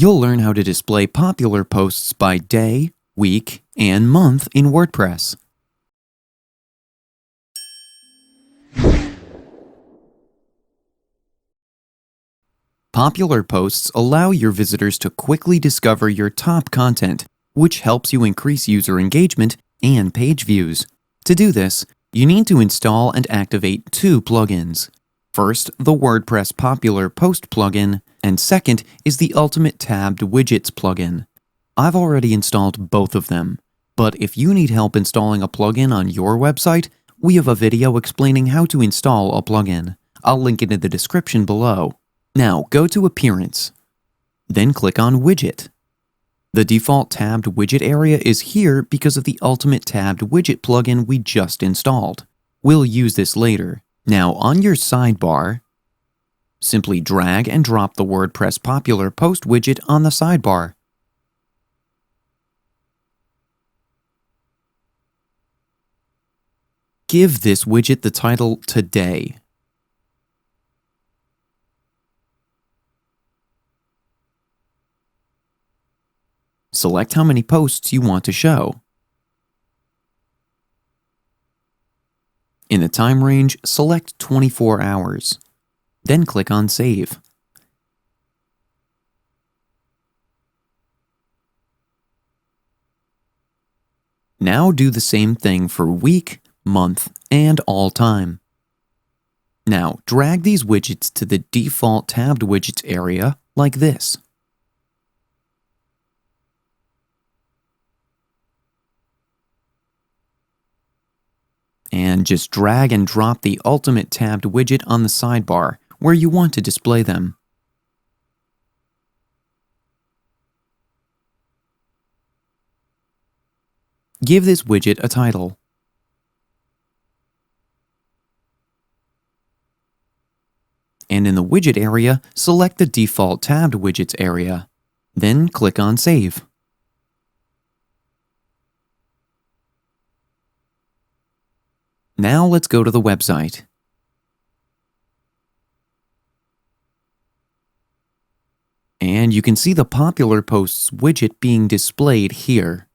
You'll learn how to display popular posts by day, week, and month in WordPress. Popular posts allow your visitors to quickly discover your top content, which helps you increase user engagement and page views. To do this, you need to install and activate two plugins. First, the WordPress Popular Post plugin, and second is the Ultimate Tabbed Widgets plugin. I've already installed both of them, but if you need help installing a plugin on your website, we have a video explaining how to install a plugin. I'll link it in the description below. Now go to Appearance, then click on Widget. The default tabbed widget area is here because of the Ultimate Tabbed Widget plugin we just installed. We'll use this later. Now on your sidebar, simply drag and drop the WordPress Popular Post widget on the sidebar. Give this widget the title Today. Select how many posts you want to show. In the time range, select 24 hours. Then click on Save. Now do the same thing for week, month, and all time. Now drag these widgets to the default tabbed widgets area like this. And just drag and drop the Ultimate Tabbed widget on the sidebar where you want to display them. Give this widget a title. And in the widget area, select the default tabbed widgets area. Then click on Save. Now let's go to the website. And you can see the Popular Posts widget being displayed here.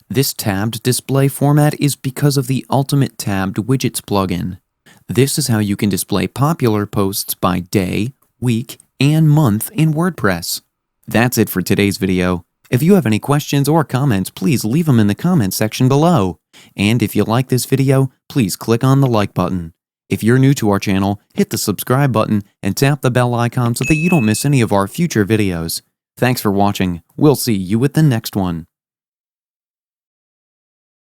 This tabbed display format is because of the Ultimate Tabbed Widgets plugin. This is how you can display popular posts by day, week, and month in WordPress. That's it for today's video. If you have any questions or comments, please leave them in the comments section below. And if you like this video, please click on the like button. If you're new to our channel, hit the subscribe button and tap the bell icon so that you don't miss any of our future videos. Thanks for watching. We'll see you with the next one.